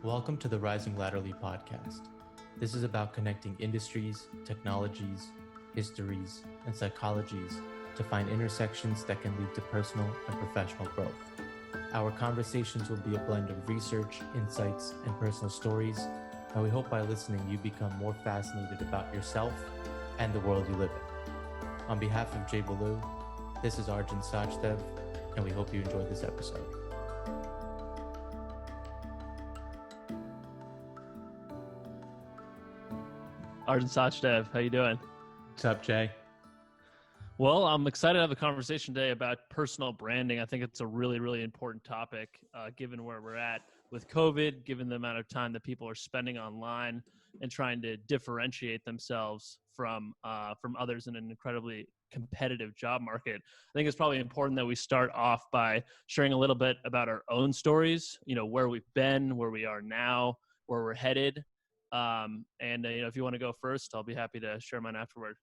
Welcome to the Rising Laterally podcast. This is about connecting industries, technologies, histories, and psychologies to find intersections that can lead to personal and professional growth. Our conversations will be a blend of research, insights, and personal stories, and we hope by listening you become more fascinated about yourself and the world you live in. On behalf of Jay Baloo, this is Arjun Sachdev, and we hope you enjoyed this episode. Arjun Sachdev, how you doing? What's up, Jay? Well, I'm excited to have a conversation today about personal branding. I think it's a really, really important topic, given where we're at with COVID, given the amount of time that people are spending online and trying to differentiate themselves from others in an incredibly competitive job market. I think it's probably important that we start off by sharing a little bit about our own stories, where we've been, where we are now, where we're headed. If you want to go first, I'll be happy to share mine afterward.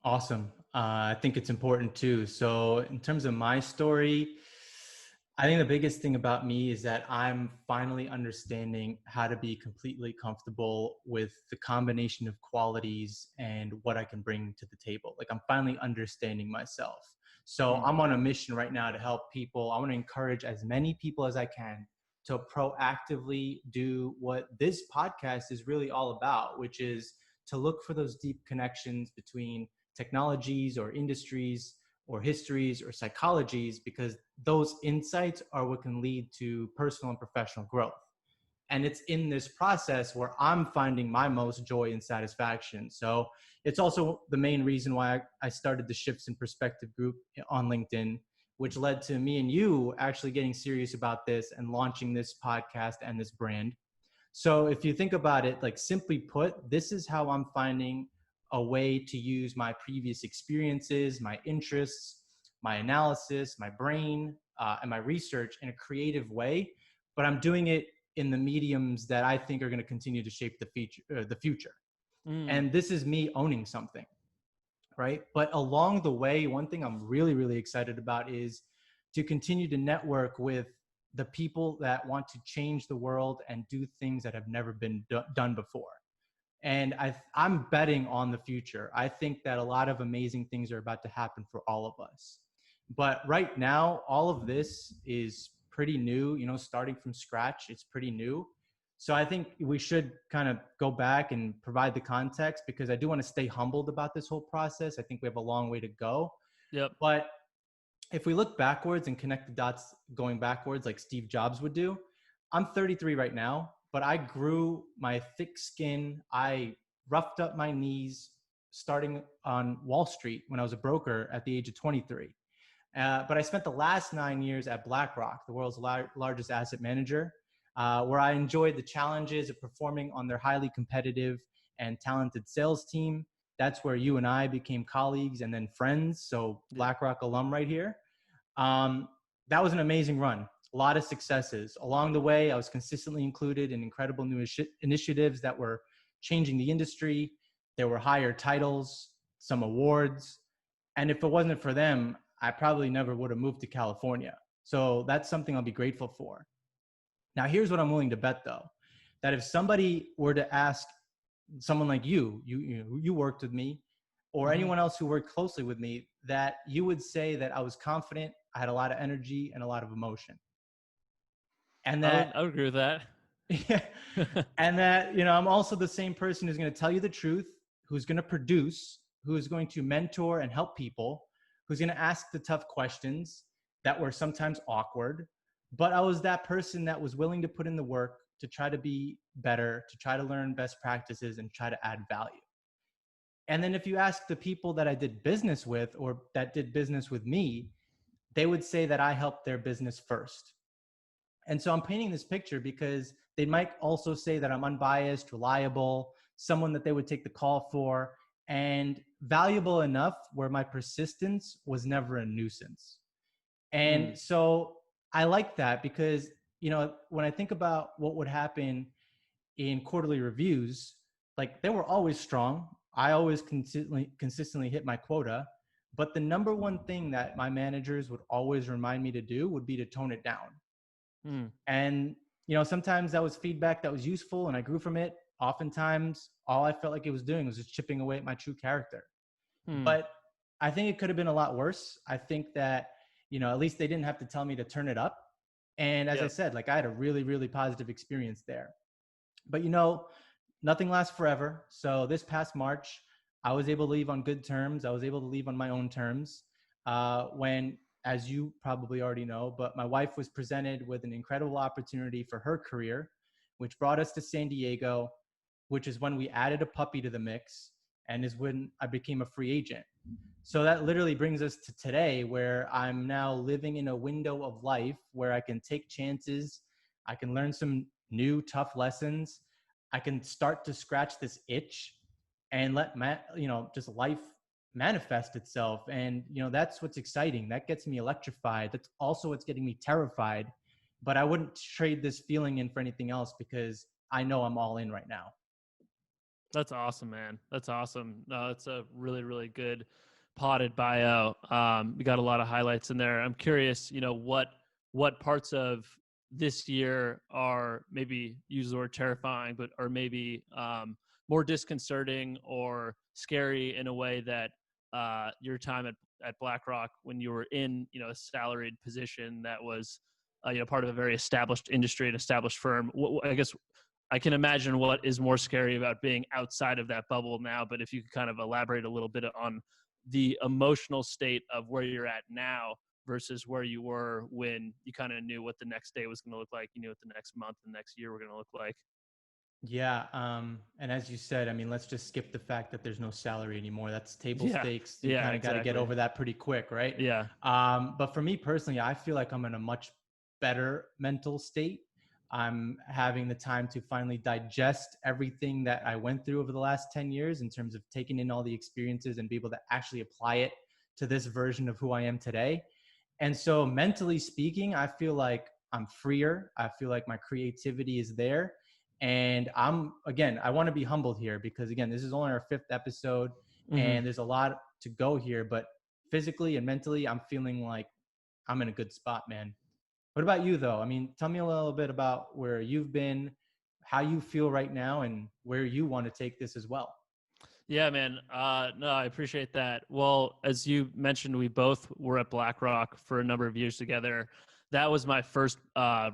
Awesome. I think it's important too. So in terms of my story, I think the biggest thing about me is that I'm finally understanding how to be completely comfortable with the combination of qualities and what I can bring to the table. Like I'm finally understanding myself. So I'm on a mission right now to help people. I want to encourage as many people as I can to proactively do what this podcast is really all about, which is to look for those deep connections between technologies or industries or histories or psychologies, because those insights are what can lead to personal and professional growth. And it's in this process where I'm finding my most joy and satisfaction. So it's also the main reason why I started the Shifts in Perspective group on LinkedIn, which led to me and you actually getting serious about this and launching this podcast and this brand. So if you think about it, like simply put, this is how I'm finding a way to use my previous experiences, my interests, my analysis, my brain, and my research in a creative way. But I'm doing it in the mediums that I think are going to continue to shape the future. And this is me owning something. Right. But along the way, one thing I'm really, really excited about is to continue to network with the people that want to change the world and do things that have never been done before. And I'm betting on the future. I think that a lot of amazing things are about to happen for all of us. But right now, all of this is pretty new, starting from scratch. It's pretty new. So I think we should kind of go back and provide the context, because I do want to stay humbled about this whole process. I think we have a long way to go. Yep. But if we look backwards and connect the dots going backwards like Steve Jobs would do, I'm 33 right now, but I grew my thick skin. I roughed up my knees starting on Wall Street when I was a broker at the age of 23. But I spent the last 9 years at BlackRock, the world's largest asset manager, where I enjoyed the challenges of performing on their highly competitive and talented sales team. That's where you and I became colleagues and then friends. So BlackRock alum right here. That was an amazing run. A lot of successes. Along the way, I was consistently included in incredible new initiatives that were changing the industry. There were higher titles, some awards. And if it wasn't for them, I probably never would have moved to California. So that's something I'll be grateful for. Now, here's what I'm willing to bet, though, that if somebody were to ask someone like you worked with me, or anyone else who worked closely with me, that you would say that I was confident, I had a lot of energy and a lot of emotion. And that I would agree with that. Yeah. And that, I'm also the same person who's going to tell you the truth, who's going to produce, who is going to mentor and help people, who's going to ask the tough questions that were sometimes awkward. But I was that person that was willing to put in the work to try to be better, to try to learn best practices and try to add value. And then if you ask the people that I did business with or that did business with me, they would say that I helped their business first. And so I'm painting this picture because they might also say that I'm unbiased, reliable, someone that they would take the call for, and valuable enough where my persistence was never a nuisance. And so I like that because, when I think about what would happen in quarterly reviews, like they were always strong. I always consistently hit my quota. But the number one thing that my managers would always remind me to do would be to tone it down. And sometimes that was feedback that was useful and I grew from it. Oftentimes, all I felt like it was doing was just chipping away at my true character. Hmm. But I think it could have been a lot worse. I think that, at least they didn't have to tell me to turn it up. And as I Yep. said, like I had a really, really positive experience there. But nothing lasts forever. So this past March, I was able to leave on good terms. I was able to leave on my own terms. When, as you probably already know, but my wife was presented with an incredible opportunity for her career, which brought us to San Diego, which is when we added a puppy to the mix, and is when I became a free agent. So that literally brings us to today, where I'm now living in a window of life where I can take chances. I can learn some new tough lessons. I can start to scratch this itch and let just life manifest itself. And that's what's exciting. That gets me electrified. That's also what's getting me terrified. But I wouldn't trade this feeling in for anything else, because I know I'm all in right now. That's awesome, man. That's awesome. No, it's a really, really good potted bio. We got a lot of highlights in there. I'm curious, what parts of this year are, maybe use the word terrifying, but are maybe more disconcerting or scary in a way that your time at BlackRock, when you were in, a salaried position that was, part of a very established industry, an established firm. I guess I can imagine what is more scary about being outside of that bubble now, but if you could kind of elaborate a little bit on the emotional state of where you're at now versus where you were when you kind of knew what the next day was going to look like, you knew what the next month and next year were going to look like. Yeah, and as you said, I mean, let's just skip the fact that there's no salary anymore. That's table Yeah. stakes. You Yeah, kind of got to get exactly. over that pretty quick, right? Yeah. But for me personally, I feel like I'm in a much better mental state. I'm having the time to finally digest everything that I went through over the last 10 years in terms of taking in all the experiences and be able to actually apply it to this version of who I am today. And so, mentally speaking, I feel like I'm freer. I feel like my creativity is there. And again, I want to be humbled here, because, again, this is only our fifth episode Hmm. and there's a lot to go here. But physically and mentally, I'm feeling like I'm in a good spot, man. What about you, though? I mean, tell me a little bit about where you've been, how you feel right now, and where you want to take this as well. Yeah, man. No, I appreciate that. Well, as you mentioned, we both were at BlackRock for a number of years together. That was my first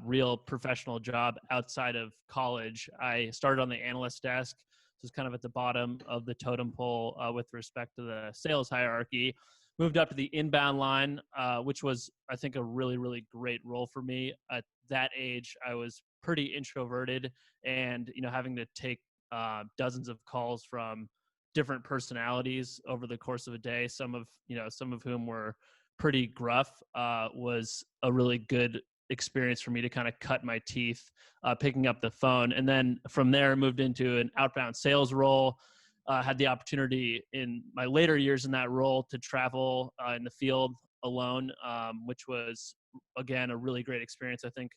real professional job outside of college. I started on the analyst desk, so it's kind of at the bottom of the totem pole with respect to the sales hierarchy. Moved up to the inbound line, which was, I think, a really, really great role for me. At that age, I was pretty introverted, and having to take dozens of calls from different personalities over the course of a day, some of whom were pretty gruff, was a really good experience for me to kind of cut my teeth picking up the phone. And then from there moved into an outbound sales role. Had the opportunity in my later years in that role to travel in the field alone, which was, again, a really great experience. I think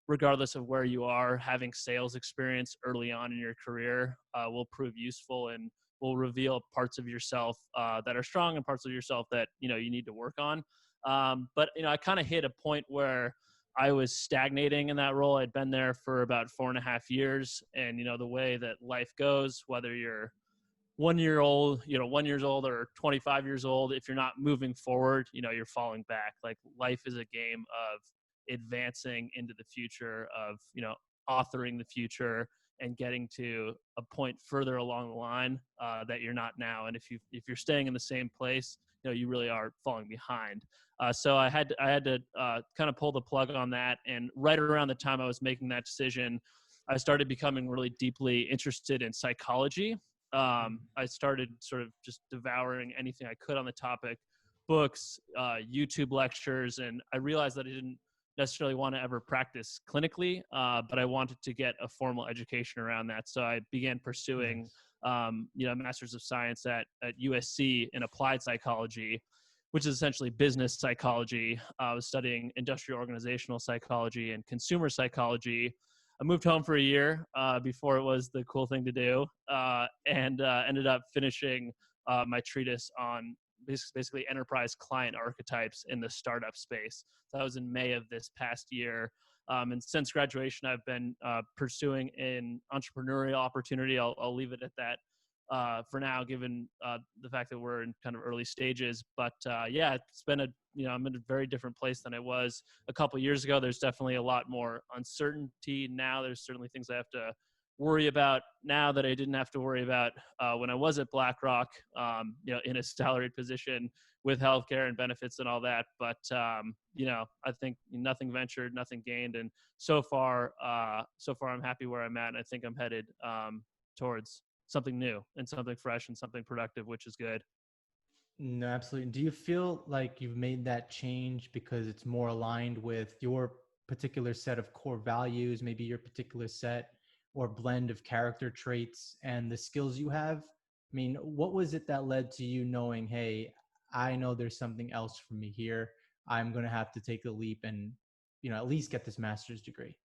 regardless of where you are, having sales experience early on in your career will prove useful and will reveal parts of yourself that are strong and parts of yourself that you need to work on. But I kind of hit a point where I was stagnating in that role. I'd been there for about 4.5 years, and the way that life goes, whether you're 1 year old, 1 years old or 25 years old, if you're not moving forward, you're falling back. Like, life is a game of advancing into the future, of authoring the future and getting to a point further along the line that you're not now. And if you're staying in the same place, you really are falling behind. So I had to kind of pull the plug on that. And right around the time I was making that decision, I started becoming really deeply interested in psychology. I started sort of just devouring anything I could on the topic, books, YouTube lectures, and I realized that I didn't necessarily want to ever practice clinically, but I wanted to get a formal education around that. So I began pursuing, Nice. a master's of science at USC in applied psychology, which is essentially business psychology. I was studying industrial organizational psychology and consumer psychology. I moved home for a year before it was the cool thing to do, and ended up finishing my treatise on basically enterprise client archetypes in the startup space. So that was in May of this past year. And since graduation, I've been pursuing an entrepreneurial opportunity. I'll leave it at that for now, given the fact that we're in kind of early stages. But yeah, it's been I'm in a very different place than I was a couple years ago. There's definitely a lot more uncertainty now. There's certainly things I have to worry about now that I didn't have to worry about when I was at BlackRock, in a salaried position with healthcare and benefits and all that. But I think nothing ventured, nothing gained, and so far I'm happy where I'm at, and I think I'm headed towards something new and something fresh and something productive, which is good. No, absolutely. Do you feel like you've made that change because it's more aligned with your particular set of core values, maybe your particular set or blend of character traits and the skills you have? I mean, what was it that led to you knowing, hey, I know there's something else for me here. I'm going to have to take the leap and, at least get this master's degree.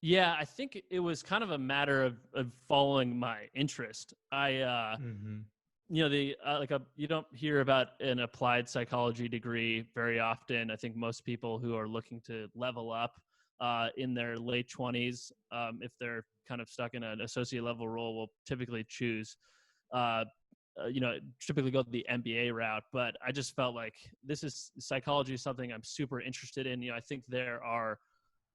Yeah, I think it was kind of a matter of following my interest. Mm-hmm. The you don't hear about an applied psychology degree very often. I think most people who are looking to level up in their late 20s, if they're kind of stuck in an associate level role, will typically choose uh, typically go the MBA route. But I just felt like psychology is something I'm super interested in. I think there are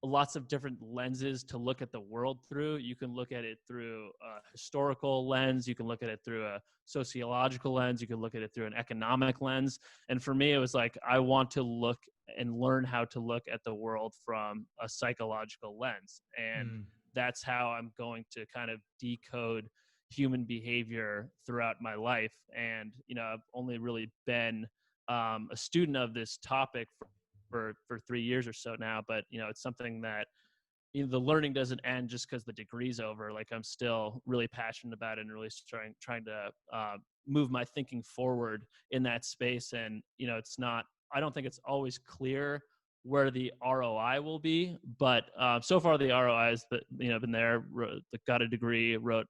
lots of different lenses to look at the world through. You can look at it through a historical lens. You can look at it through a sociological lens. You can look at it through an economic lens. And for me, it was like, I want to look and learn how to look at the world from a psychological lens. And Mm. that's how I'm going to kind of decode human behavior throughout my life. And, I've only really been a student of this topic for 3 years or so now, but it's something that the learning doesn't end just because the degree's over. Like, I'm still really passionate about it and really trying to move my thinking forward in that space. And I don't think it's always clear where the ROI will be, but so far the ROI has been there. Got a degree, wrote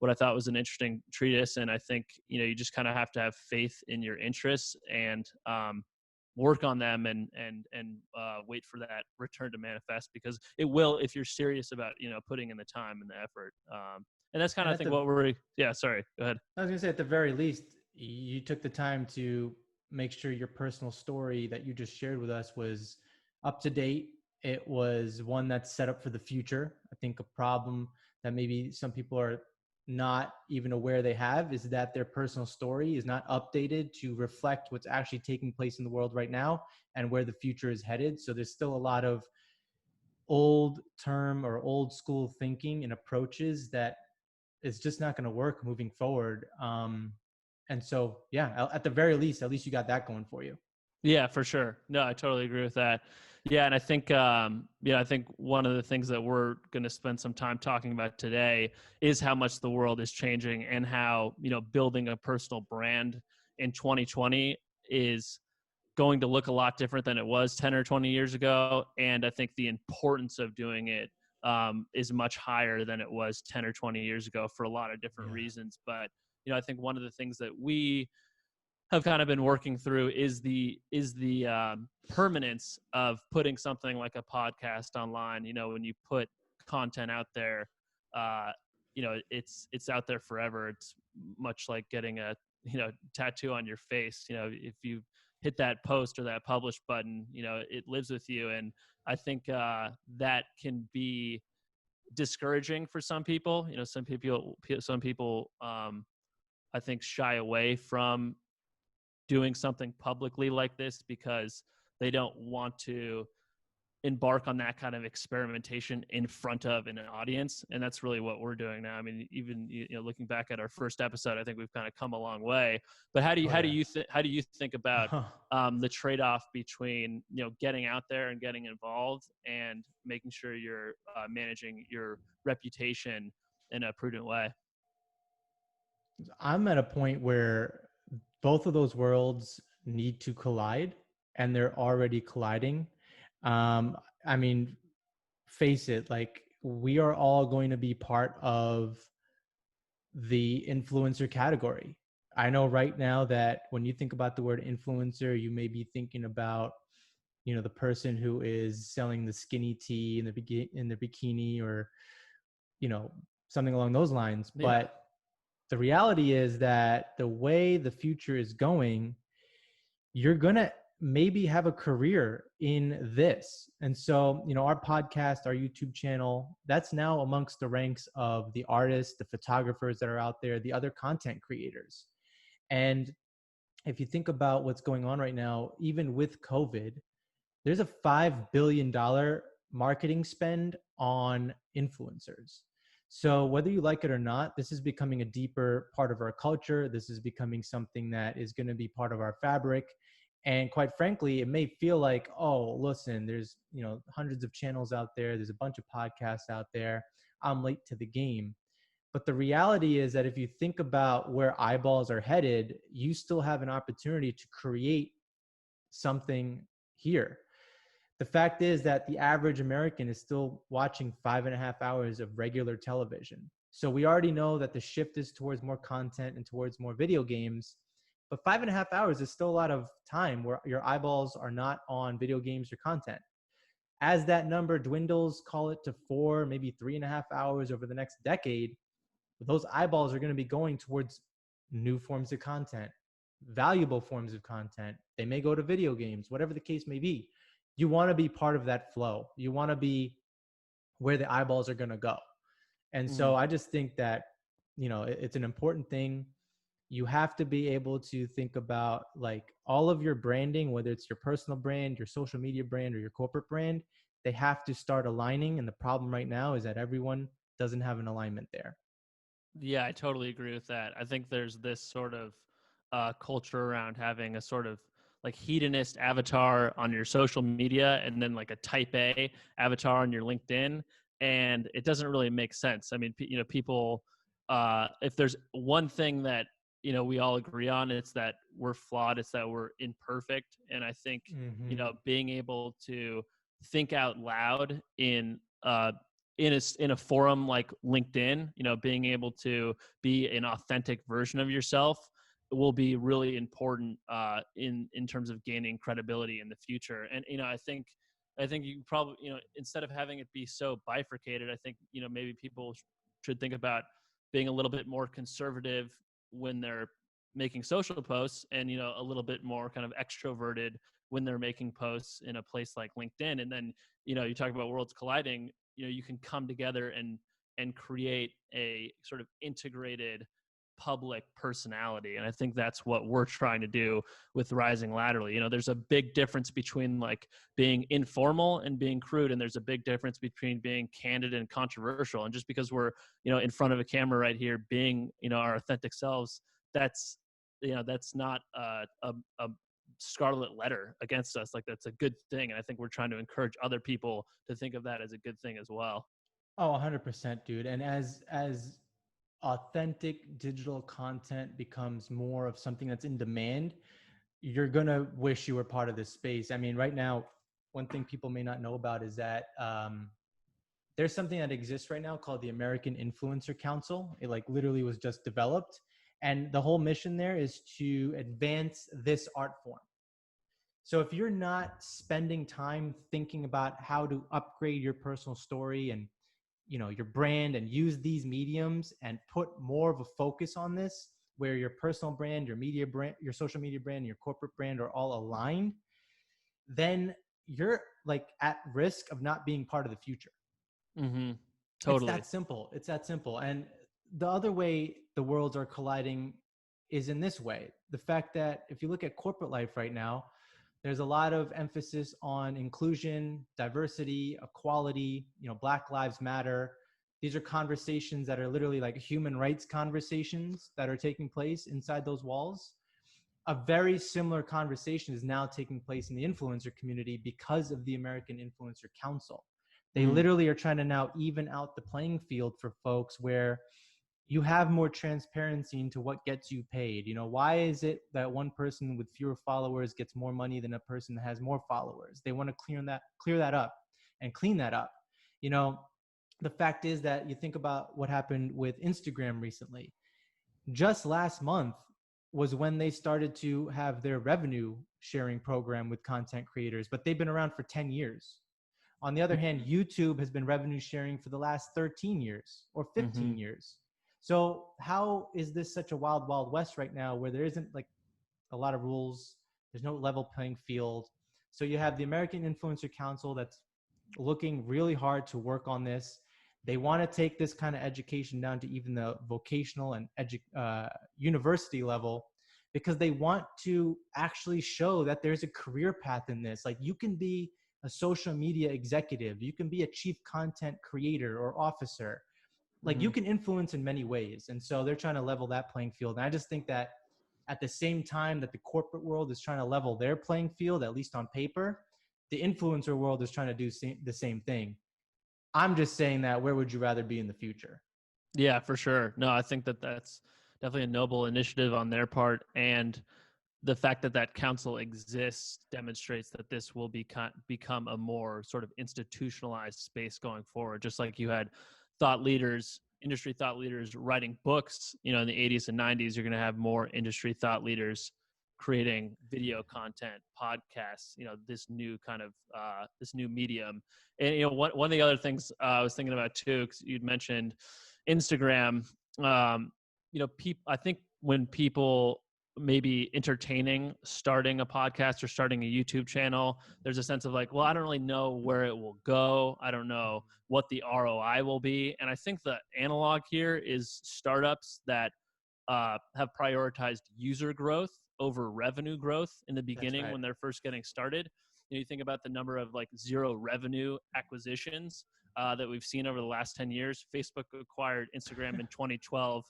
what I thought was an interesting treatise, and I think you just kind of have to have faith in your interests and work on them and wait for that return to manifest, because it will if you're serious about putting in the time and the effort. And that's kind And of, I at think, the what we're yeah sorry, go ahead. I was going to say, at the very least, you took the time to make sure your personal story that you just shared with us was up to date. It was one that's set up for the future. I think a problem that maybe some people are not even aware they have is that their personal story is not updated to reflect what's actually taking place in the world right now and where the future is headed. So there's still a lot of old term or old school thinking and approaches that is just not going to work moving forward. And so, yeah, at the very least, at least you got that going for you. Yeah, for sure. No, I totally agree with that. Yeah, and I think I think one of the things that we're going to spend some time talking about today is how much the world is changing, and how building a personal brand in 2020 is going to look a lot different than it was 10 or 20 years ago. And I think the importance of doing it is much higher than it was 10 or 20 years ago for a lot of different Yeah. reasons. But I think one of the things that we have kind of been working through is the permanence of putting something like a podcast online. When you put content out there, it's out there forever. It's much like getting a tattoo on your face. If you hit that post or that publish button, it lives with you. And I think that can be discouraging for some people. Some people I think shy away from doing something publicly like this because they don't want to embark on that kind of experimentation in front of an audience. And that's really what we're doing now. I mean, even looking back at our first episode, I think we've kind of come a long way. But how do you Oh, how do yeah. you how do you think about the trade-off between getting out there and getting involved and making sure you're managing your reputation in a prudent way? I'm at a point where both of those worlds need to collide, and they're already colliding. I mean, face it, like, we are all going to be part of the influencer category. I know right now that when you think about the word influencer, you may be thinking about the person who is selling the skinny tea in the bikini, or you know something along those lines. Yeah. But the reality is that the way the future is going, you're going to maybe have a career in this. And so, our podcast, our YouTube channel, that's now amongst the ranks of the artists, the photographers that are out there, the other content creators. And if you think about what's going on right now, even with COVID, there's a $5 billion marketing spend on influencers. So whether you like it or not, this is becoming a deeper part of our culture. This is becoming something that is going to be part of our fabric. And quite frankly, it may feel like, oh, listen, there's, hundreds of channels out there. There's a bunch of podcasts out there. I'm late to the game. But the reality is that if you think about where eyeballs are headed, you still have an opportunity to create something here. The fact is that the average American is still watching 5.5 hours of regular television. So we already know that the shift is towards more content and towards more video games. But 5.5 hours is still a lot of time where your eyeballs are not on video games or content. As that number dwindles, call it to 4, maybe 3.5 hours over the next decade, those eyeballs are going to be going towards new forms of content, valuable forms of content. They may go to video games, whatever the case may be. You want to be part of that flow. You want to be where the eyeballs are going to go. And Hmm. so I just think that, it's an important thing. You have to be able to think about like all of your branding, whether it's your personal brand, your social media brand, or your corporate brand, they have to start aligning. And the problem right now is that everyone doesn't have an alignment there. Yeah, I totally agree with that. I think there's this sort of culture around having a sort of like hedonist avatar on your social media and then like a type A avatar on your LinkedIn. And it doesn't really make sense. I mean, people, if there's one thing that, we all agree on, it's that we're flawed, it's that we're imperfect. And I think, Mm-hmm. being able to think out loud in a forum like LinkedIn, being able to be an authentic version of yourself will be really important in terms of gaining credibility in the future. And I think you probably instead of having it be so bifurcated, I think maybe people should think about being a little bit more conservative when they're making social posts, and a little bit more kind of extroverted when they're making posts in a place like LinkedIn. And then you talk about worlds colliding, you can come together and create a sort of integrated public personality. And I think that's what we're trying to do with Rising Laterally. There's a big difference between like being informal and being crude, and there's a big difference between being candid and controversial. And just because we're in front of a camera right here being our authentic selves, that's that's not a scarlet letter against us. Like, that's a good thing, and I think we're trying to encourage other people to think of that as a good thing as well. Oh, 100%, dude. And as authentic digital content becomes more of something that's in demand, you're gonna wish you were part of this space. I mean, right now, one thing people may not know about is that there's something that exists right now called the American Influencer Council. It like literally was just developed, and the whole mission there is to advance this art form. So if you're not spending time thinking about how to upgrade your personal story and your brand and use these mediums and put more of a focus on this, where your personal brand, your media brand, your social media brand, and your corporate brand are all aligned, then you're like at risk of not being part of the future. Mm-hmm. It's Totally. that simple. It's that simple. And the other way the worlds are colliding is in this way. The fact that if you look at corporate life right now, there's a lot of emphasis on inclusion, diversity, equality, Black Lives Matter. These are conversations that are literally like human rights conversations that are taking place inside those walls. A very similar conversation is now taking place in the influencer community because of the American Influencer Council. They Mm-hmm. literally are trying to now even out the playing field for folks where you have more transparency into what gets you paid. Why is it that one person with fewer followers gets more money than a person that has more followers? They want to clear that up and clean that up. You know, the fact is that you think about what happened with Instagram recently. Just last month, was when they started to have their revenue sharing program with content creators, but they've been around for 10 years. On the other hand, YouTube has been revenue sharing for the last 13 years or Mm-hmm. 15 years. So how is this such a wild, wild west right now where there isn't like a lot of rules? There's no level playing field. So you have the American Influencer Council that's looking really hard to work on this. They want to take this kind of education down to even the vocational and university level because they want to actually show that there's a career path in this. Like you can be a social media executive, you can be a chief content creator or officer. Like Mm-hmm. you can influence in many ways. And so they're trying to level that playing field. And I just think that at the same time that the corporate world is trying to level their playing field, at least on paper, the influencer world is trying to do the same thing. I'm just saying that where would you rather be in the future? Yeah, for sure. No, I think that that's definitely a noble initiative on their part, and the fact that that council exists demonstrates that this will become a more sort of institutionalized space going forward. Just like you had thought leaders, industry thought leaders writing books, in the 80s and 90s, you're going to have more industry thought leaders creating video content, podcasts, this new kind of this new medium. And one of the other things I was thinking about too, because you'd mentioned Instagram. I think when people maybe entertaining starting a podcast or starting a YouTube channel, there's a sense of like, well, I don't really know where it will go. I don't know what the ROI will be. And I think the analog here is startups that have prioritized user growth over revenue growth in the That's beginning right. when they're first getting started. You think about the number of like zero revenue acquisitions that we've seen over the last 10 years. Facebook acquired Instagram in 2012.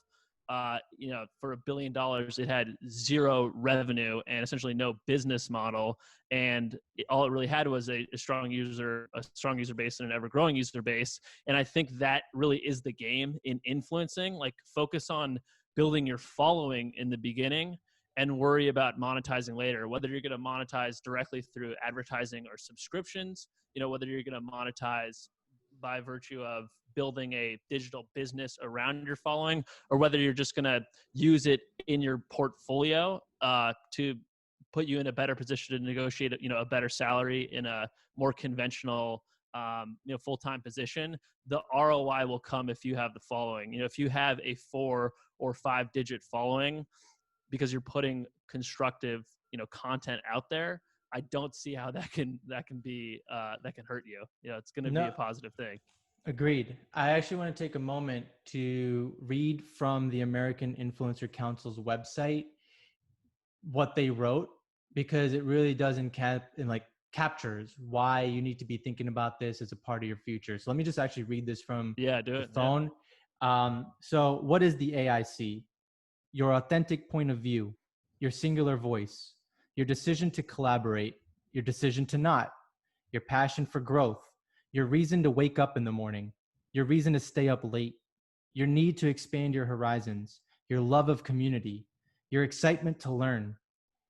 For $1 billion, it had zero revenue and essentially no business model. And all it really had was a strong user base and an ever growing user base. And I think that really is the game in influencing. Like, focus on building your following in the beginning and worry about monetizing later, whether you're going to monetize directly through advertising or subscriptions, whether you're going to monetize by virtue of building a digital business around your following, or whether you're just going to use it in your portfolio to put you in a better position to negotiate, a better salary in a more conventional, full-time position. The ROI will come if you have the following. If you have a 4 or 5 digit following because you're putting constructive, content out there, I don't see how that can be that can hurt you. It's going to be No, a positive thing. agreed. I actually want to take a moment to read from the American Influencer Council's website what they wrote because it really does captures why you need to be thinking about this as a part of your future. So let me just actually read this from Yeah, do the it. Yeah. phone. So what is the AIC? Your authentic point of view, your singular voice, your decision to collaborate, your decision to not, your passion for growth, your reason to wake up in the morning, your reason to stay up late, your need to expand your horizons, your love of community, your excitement to learn,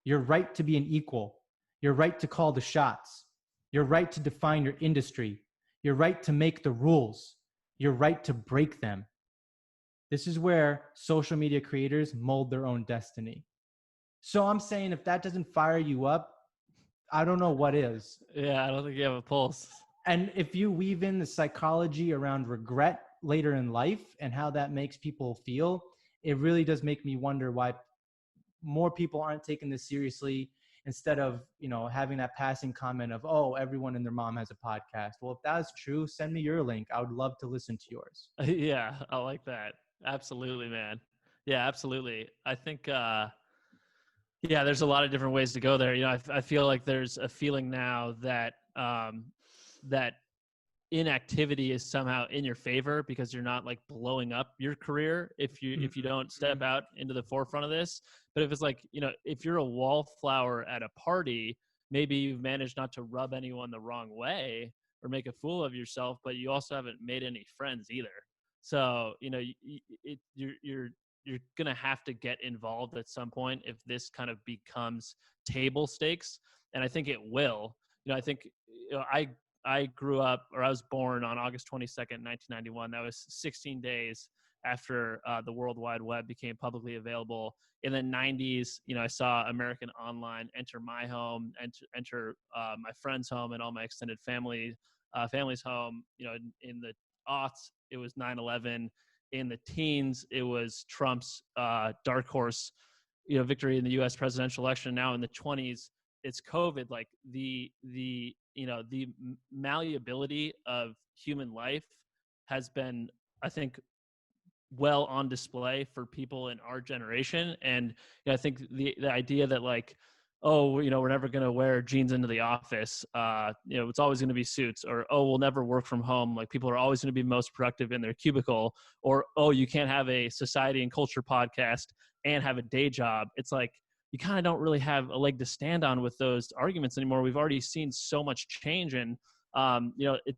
your right to be an equal, your right to call the shots, your right to define your industry, your right to make the rules, your right to break them. This is where social media creators mold their own destiny. So I'm saying if that doesn't fire you up, I don't know what is. Yeah, I don't think you have a pulse. And if you weave in the psychology around regret later in life and how that makes people feel, it really does make me wonder why more people aren't taking this seriously instead of, having that passing comment of, oh, everyone and their mom has a podcast. Well, if that's true, send me your link. I would love to listen to yours. Yeah, I like that. Absolutely, man. Yeah, absolutely. I think yeah, there's a lot of different ways to go there. I feel like there's a feeling now that that inactivity is somehow in your favor because you're not like blowing up your career if you don't step out into the forefront of this. But if it's like, if you're a wallflower at a party, maybe you've managed not to rub anyone the wrong way or make a fool of yourself, but you also haven't made any friends either. So you're gonna have to get involved at some point if this kind of becomes table stakes, and I think it will. I think I grew up, or I was born on August 22nd, 1991. That was 16 days after the World Wide Web became publicly available. In the 90s, I saw American Online enter my home, enter my friend's home, and all my extended family's home. In the aughts, it was 9/11. In the teens, it was Trump's dark horse, victory in the U.S. presidential election. Now in the 20s, it's COVID. Like the malleability of human life has been, I think, well on display for people in our generation. And I think the idea that like, oh, we're never going to wear jeans into the office. It's always going to be suits, or, oh, we'll never work from home. Like people are always going to be most productive in their cubicle, or, oh, you can't have a society and culture podcast and have a day job. It's like, you kind of don't really have a leg to stand on with those arguments anymore. We've already seen so much change. And, I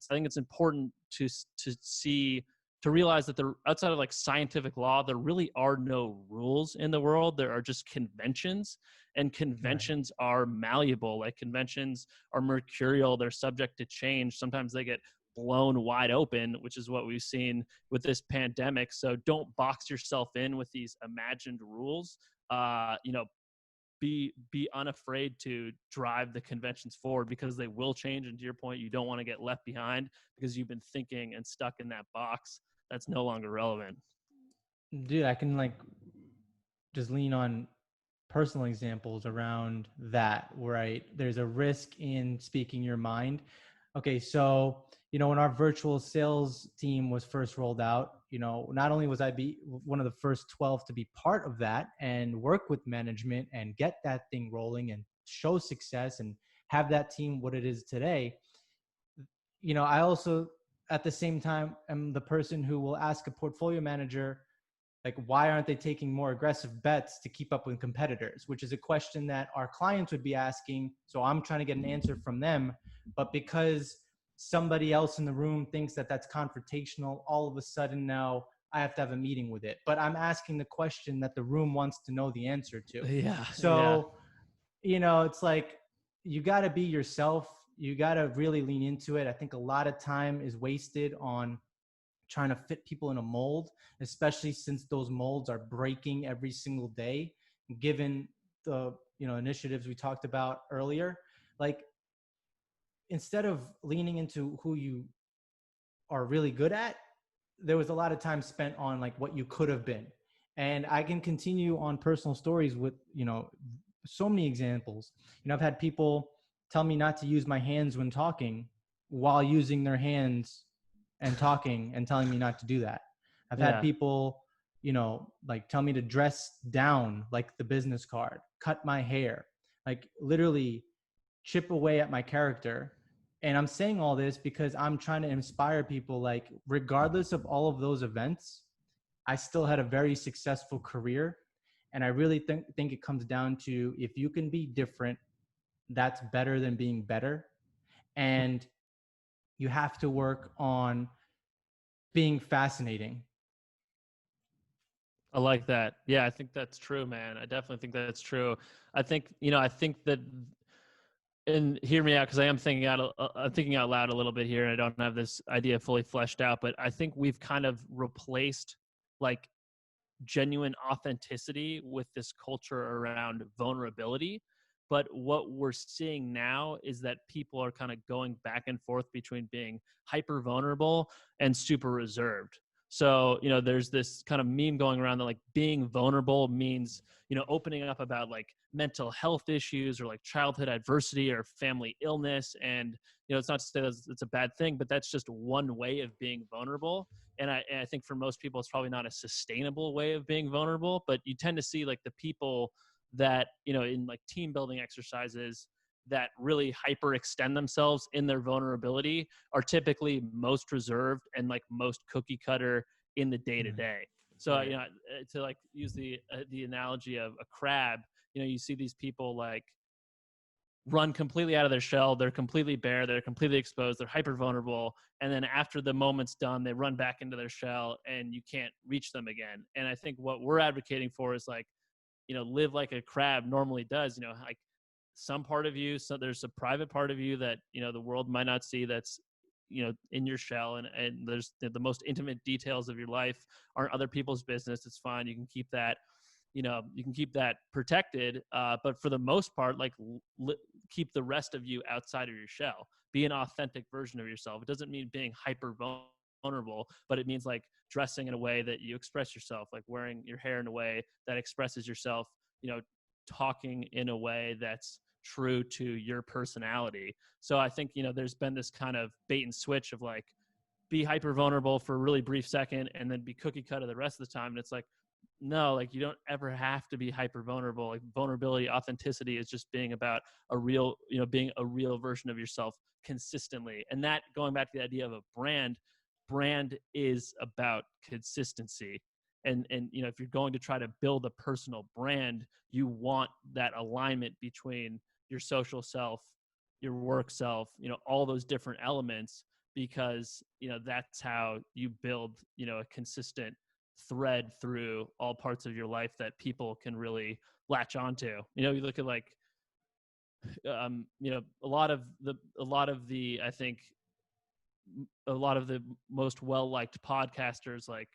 think it's important to realize that outside of like scientific law, there really are no rules in the world. There are just conventions, and conventions are malleable. Like conventions are mercurial. They're subject to change. Sometimes they get blown wide open, which is what we've seen with this pandemic. So don't box yourself in with these imagined rules. Be unafraid to drive the conventions forward, because they will change. And to your point, you don't want to get left behind because you've been thinking and stuck in that box that's no longer relevant. Dude, I can like just lean on personal examples around that, right? There's a risk in speaking your mind. Okay, so when our virtual sales team was first rolled out, not only was I be one of the first 12 to be part of that and work with management and get that thing rolling and show success and have that team what it is today, I also at the same time am the person who will ask a portfolio manager, like, why aren't they taking more aggressive bets to keep up with competitors? Which is a question that our clients would be asking. So I'm trying to get an answer from them. But because somebody else in the room thinks that that's confrontational, all of a sudden now I have to have a meeting with it. But I'm asking the question that the room wants to know the answer to. Yeah. So, it's like, you got to be yourself. You got to really lean into it. I think a lot of time is wasted on trying to fit people in a mold, especially since those molds are breaking every single day, given the initiatives we talked about earlier. Like, instead of leaning into who you are really good at, there was a lot of time spent on like what you could have been. And I can continue on personal stories with so many examples. I've had people tell me not to use my hands when talking, while using their hands and talking and telling me not to do that. I've had people, like tell me to dress down like the business card, cut my hair, like literally chip away at my character. And I'm saying all this because I'm trying to inspire people, like, regardless of all of those events, I still had a very successful career. And I really think it comes down to, if you can be different, that's better than being better. And you have to work on being fascinating. I like that. Yeah, I think that's true, man. I definitely think that's true. I think that, and hear me out, because I'm thinking out loud a little bit here, and I don't have this idea fully fleshed out, but I think we've kind of replaced like genuine authenticity with this culture around vulnerability. But what we're seeing now is that people are kind of going back and forth between being hyper vulnerable and super reserved. So, there's this kind of meme going around that like being vulnerable means, opening up about like mental health issues or like childhood adversity or family illness. And, it's not to say that it's a bad thing, but that's just one way of being vulnerable. And I think for most people, it's probably not a sustainable way of being vulnerable, but you tend to see like the people that, in like team building exercises that really hyper extend themselves in their vulnerability are typically most reserved and like most cookie cutter in the day to day. So, Right. To like use the analogy of a crab, you see these people like run completely out of their shell. They're completely bare. They're completely exposed. They're hyper vulnerable. And then after the moment's done, they run back into their shell and you can't reach them again. And I think what we're advocating for is like, live like a crab normally does, like some part of you. So there's a private part of you that, the world might not see, that's in your shell, and there's the most intimate details of your life aren't other people's business. It's fine. You can keep that, you can keep that protected. But for the most part, like keep the rest of you outside of your shell. Be an authentic version of yourself. It doesn't mean being hyper vulnerable, but it means like dressing in a way that you express yourself, like wearing your hair in a way that expresses yourself, talking in a way that's true to your personality. So I think, there's been this kind of bait and switch of like, be hyper vulnerable for a really brief second and then be cookie cutter the rest of the time. And it's like, no, like you don't ever have to be hyper vulnerable. Like vulnerability, authenticity is just being about a real, being a real version of yourself consistently. And that, going back to the idea of a brand is about consistency. And if you're going to try to build a personal brand, you want that alignment between your social self, your work self, all those different elements, because that's how you build a consistent thread through all parts of your life that people can really latch onto. You look at like a lot of the I think a lot of the most well-liked podcasters, like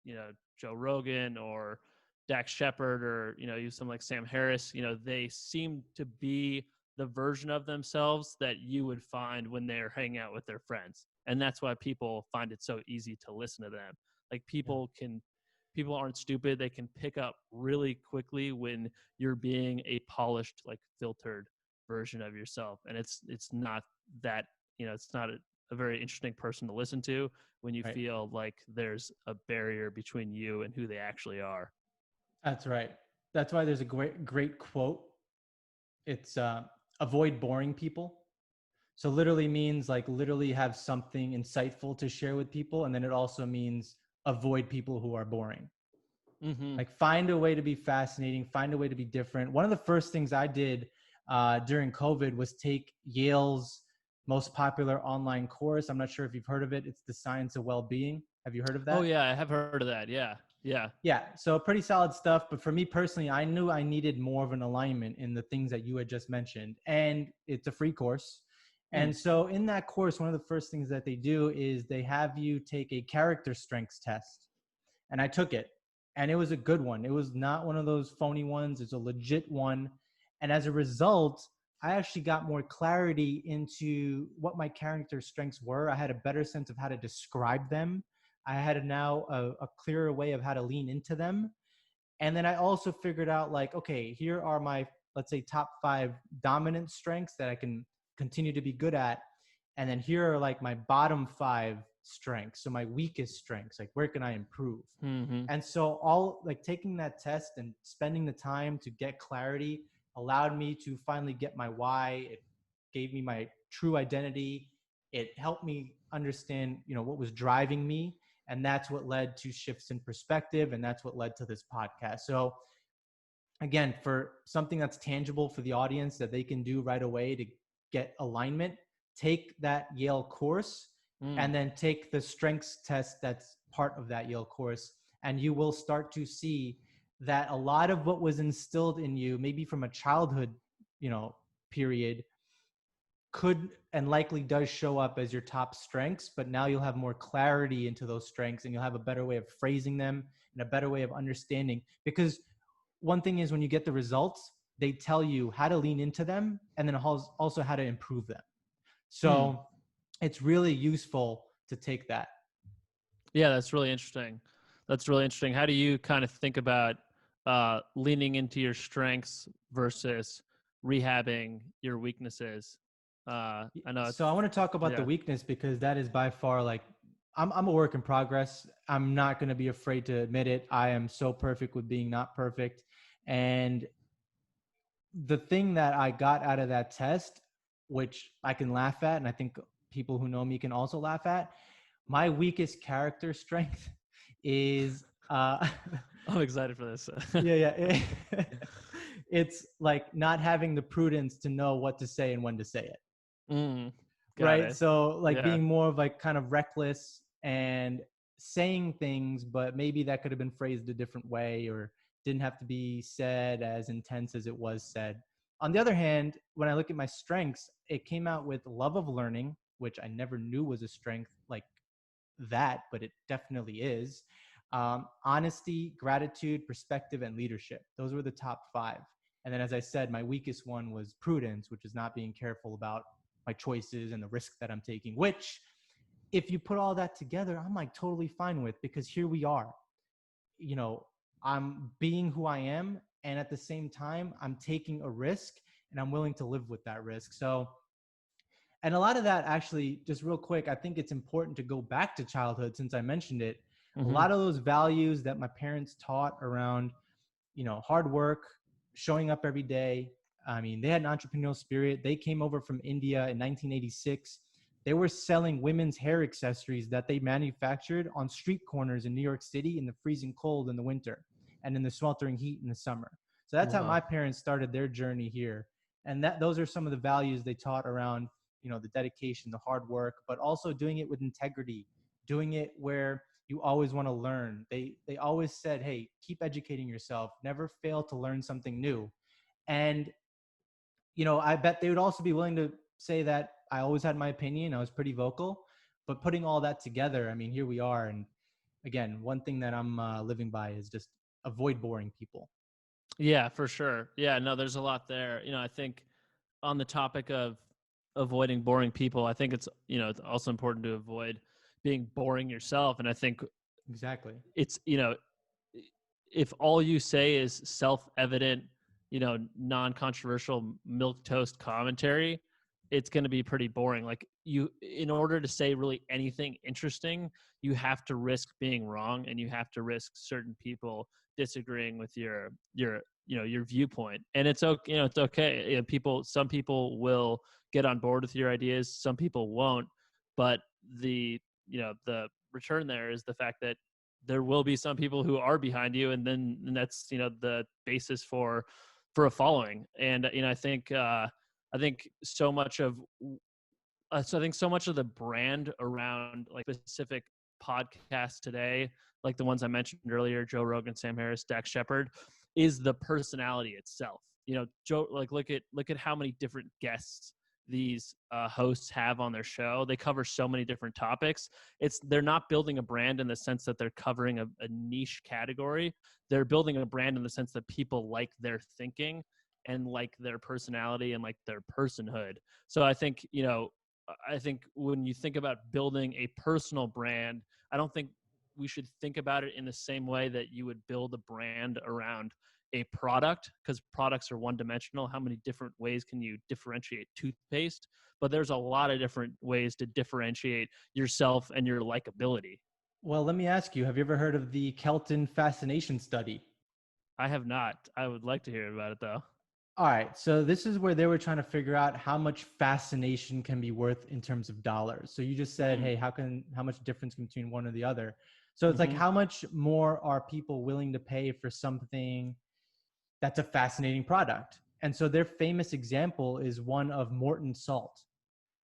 Joe Rogan or Dax Shepard, or even some like Sam Harris, they seem to be the version of themselves that you would find when they're hanging out with their friends. And that's why people find it so easy to listen to them. Like people aren't stupid. They can pick up really quickly when you're being a polished, like filtered version of yourself. And it's not that, it's not a very interesting person to listen to when you Right. feel like there's a barrier between you and who they actually are. That's right. That's why there's a great quote. It's avoid boring people. So literally means like literally have something insightful to share with people. And then it also means avoid people who are boring. Mm-hmm. Like find a way to be fascinating, find a way to be different. One of the first things I did during COVID was take Yale's most popular online course. I'm not sure if you've heard of it. It's The Science of Well-Being. Have you heard of Oh that? yeah, I have heard of that. Yeah. Yeah. Yeah, so pretty solid stuff. But for me personally, I knew I needed more of an alignment in the things that you had just mentioned. And it's a free course. And so in that course, one of the first things that they do is they have you take a character strengths test. And I took it. And it was a good one. It was not one of those phony ones. It's a legit one. And as a result, I actually got more clarity into what my character strengths were. I had a better sense of how to describe them. I had now a clearer way of how to lean into them. And then I also figured out like, okay, here are my, let's say, top 5 dominant strengths that I can continue to be good at. And then here are like my bottom 5 strengths. So my weakest strengths, like where can I improve? Mm-hmm. And so all like taking that test and spending the time to get clarity allowed me to finally get my why. It gave me my true identity. It helped me understand, what was driving me. And that's what led to shifts in perspective. And that's what led to this podcast. So again, for something that's tangible for the audience that they can do right away to get alignment, take that Yale course and then take the strengths test that's part of that Yale course. And you will start to see that a lot of what was instilled in you, maybe from a childhood, period, could and likely does show up as your top strengths, but now you'll have more clarity into those strengths and you'll have a better way of phrasing them and a better way of understanding. Because one thing is when you get the results, they tell you how to lean into them and then also how to improve them. So it's really useful to take that. Yeah, that's really interesting. That's really interesting. How do you kind of think about leaning into your strengths versus rehabbing your weaknesses? I know So I want to talk about the yeah. weakness because that is by far like I'm a work in progress. I'm not going to be afraid to admit it. I am so perfect with being not perfect. And the thing that I got out of that test, which I can laugh at, and I think people who know me can also laugh at, my weakest character strength is I'm excited for this. yeah. It's like not having the prudence to know what to say and when to say it. Got Right. it. So like Yeah. being more of like kind of reckless and saying things, but maybe that could have been phrased a different way or didn't have to be said as intense as it was said. On the other hand, when I look at my strengths, it came out with love of learning, which I never knew was a strength like that, but it definitely is. Honesty, gratitude, perspective, and leadership. Those were the top five. And then, as I said, my weakest one was prudence, which is not being careful about my choices and the risk that I'm taking, which, if you put all that together, I'm like totally fine with, because here we are. You know, I'm being who I am. And at the same time, I'm taking a risk and I'm willing to live with that risk. So, and a lot of that actually, just real quick, I think it's important to go back to childhood since I mentioned it. A Hmm. lot of those values that my parents taught around, hard work, showing up every day. I mean, they had an entrepreneurial spirit. They came over from India in 1986. They were selling women's hair accessories that they manufactured on street corners in New York City in the freezing cold in the winter and in the sweltering heat in the summer. So that's how my Wow. parents started their journey here. And those are some of the values they taught around, the dedication, the hard work, but also doing it with integrity, doing it where you always want to learn. They always said, "Hey, keep educating yourself. Never fail to learn something new." And I bet they would also be willing to say that I always had my opinion. I was pretty vocal, but putting all that together, I mean, here we are. And again, one thing that I'm living by is just avoid boring people. Yeah, for sure. Yeah, no, there's a lot there. I think on the topic of avoiding boring people, I think it's also important to avoid being boring yourself. And I think Exactly. it's if all you say is self-evident, non-controversial milk toast commentary, it's going to be pretty boring. Like, in order to say really anything interesting, you have to risk being wrong, and you have to risk certain people disagreeing with your viewpoint. And it's okay. It's okay. Some people will get on board with your ideas. Some people won't. But the return there is the fact that there will be some people who are behind you, and that's the basis for a following. And I think so much of the brand around like specific podcasts today, like the ones I mentioned earlier, Joe Rogan, Sam Harris, Dax Shepard, is the personality itself. Joe, like, look at how many different guests these hosts have on their show. They cover so many different topics. They're not building a brand in the sense that they're covering a niche category. They're building a brand in the sense that people like their thinking and like their personality and like their personhood. So I think when you think about building a personal brand, I don't think we should think about it in the same way that you would build a brand around a product, because products are one dimensional. How many different ways can you differentiate toothpaste? But there's a lot of different ways to differentiate yourself and your likability. Well, let me ask you, have you ever heard of the Kelton fascination study? I have not. I would like to hear about it though. All right, so this is where they were trying to figure out how much fascination can be worth in terms of dollars. So you just said, Mm. hey, how much difference between one or the other? So it's like, Mm-hmm. how much more are people willing to pay for something that's a fascinating product? And so their famous example is one of Morton Salt.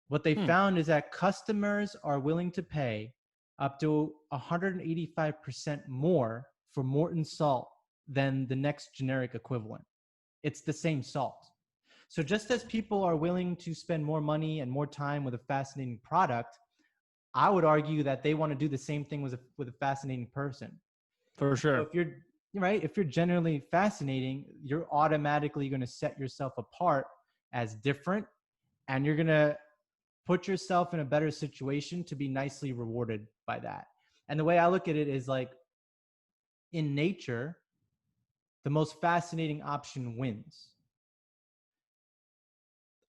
What they Hmm. found is that customers are willing to pay up to 185% more for Morton Salt than the next generic equivalent. It's the same salt. So just as people are willing to spend more money and more time with a fascinating product, I would argue that they want to do the same thing with a fascinating person. For So sure. if you're generally fascinating, you're automatically going to set yourself apart as different, and you're going to put yourself in a better situation to be nicely rewarded by that. And the way I look at it is like, in nature, the most fascinating option wins.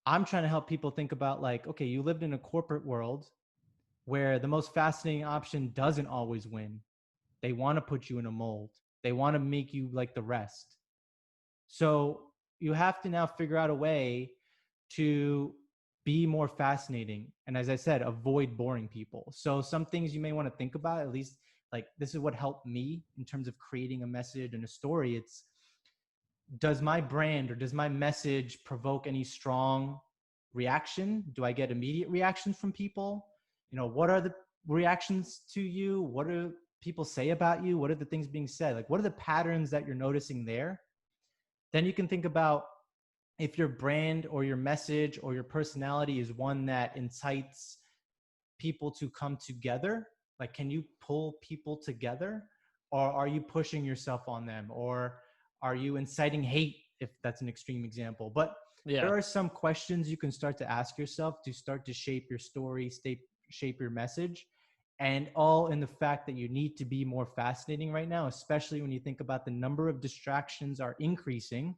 I'm trying to help people think about, like, okay, you lived in a corporate world where the most fascinating option doesn't always win. They want to put you in a mold. They want to make you like the rest. So you have to now figure out a way to be more fascinating. And as I said, avoid boring people. So some things you may want to think about, at least, like, this is what helped me in terms of creating a message and a story. It's, does my brand or does my message provoke any strong reaction? Do I get immediate reactions from people? What are the reactions to you? What do people say about you? What are the things being said? Like, what are the patterns that you're noticing there? Then you can think about, if your brand or your message or your personality is one that incites people to come together, like can you pull people together, or are you pushing yourself on them, or are you inciting hate, if that's an extreme example? But Yeah. there are some questions you can start to ask yourself to start to shape your story, shape your message, and all in the fact that you need to be more fascinating right now, especially when you think about the number of distractions are increasing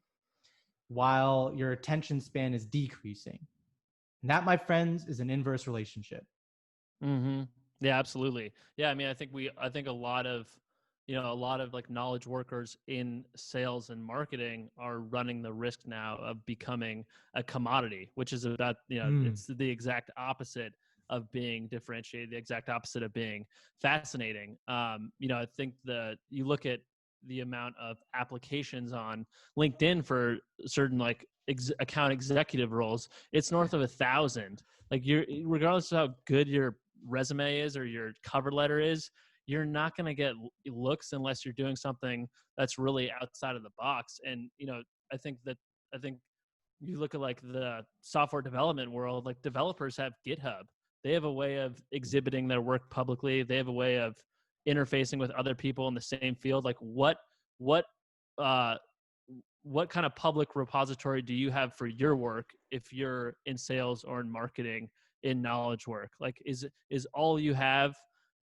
while your attention span is decreasing. And that, my friends, is an inverse relationship. Mm-hmm. Yeah, absolutely. Yeah, I mean, I think a lot of, a lot of like knowledge workers in sales and marketing are running the risk now of becoming a commodity, which is about, Mm. it's the exact opposite of being differentiated, the exact opposite of being fascinating. I think you look at the amount of applications on LinkedIn for certain like account executive roles, it's north of 1,000. Like you're, regardless of how good your resume is or your cover letter is, you're not going to get looks unless you're doing something that's really outside of the box. And I think you look at like the software development world, like developers have GitHub. They have a way of exhibiting their work publicly. They have a way of interfacing with other people in the same field. Like what uh what kind of public repository do you have for your work if you're in sales or in marketing, in knowledge work? Like is all you have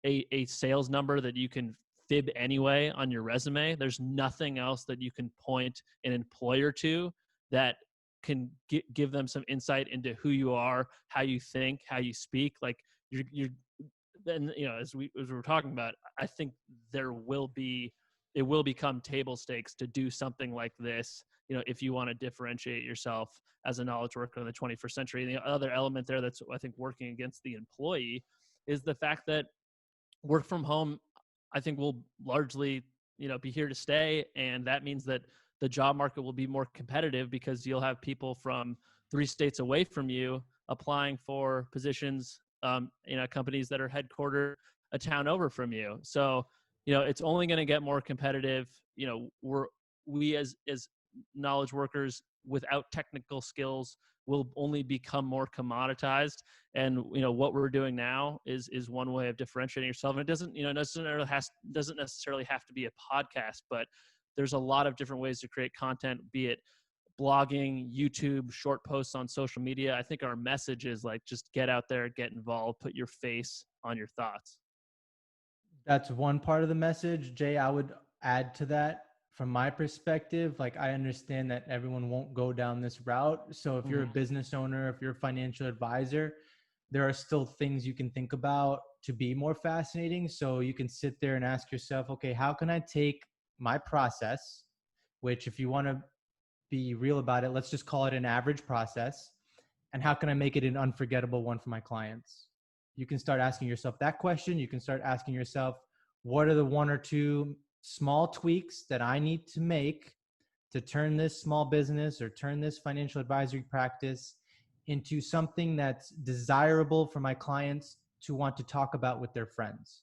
a sales number that you can fib anyway on your resume? There's nothing else that you can point an employer to that can give them some insight into who you are, how you think, how you speak. Like you're then, as we were talking about, I think it will become table stakes to do something like this, if you want to differentiate yourself as a knowledge worker in the 21st century. And the other element there that's, I think, working against the employee is the fact that work from home, I think, will largely, be here to stay. And that means that the job market will be more competitive because you'll have people from 3 states away from you applying for positions, companies that are headquartered a town over from you. So, it's only going to get more competitive. We as knowledge workers without technical skills will only become more commoditized. And what we're doing now is one way of differentiating yourself. And it doesn't necessarily have to be a podcast, but there's a lot of different ways to create content, be it blogging, YouTube, short posts on social media. I think our message is like, just get out there, get involved, put your face on your thoughts. That's one part of the message. Jay, I would add to that from my perspective. Like, I understand that everyone won't go down this route. So, if you're a Mm-hmm. business owner, if you're a financial advisor, there are still things you can think about to be more fascinating. So, you can sit there and ask yourself, okay, how can I take my process, which, if you want to be real about it, let's just call it an average process, and how can I make it an unforgettable one for my clients? You can start asking yourself that question. You can start asking yourself, what are the one or two small tweaks that I need to make to turn this small business or turn this financial advisory practice into something that's desirable for my clients to want to talk about with their friends?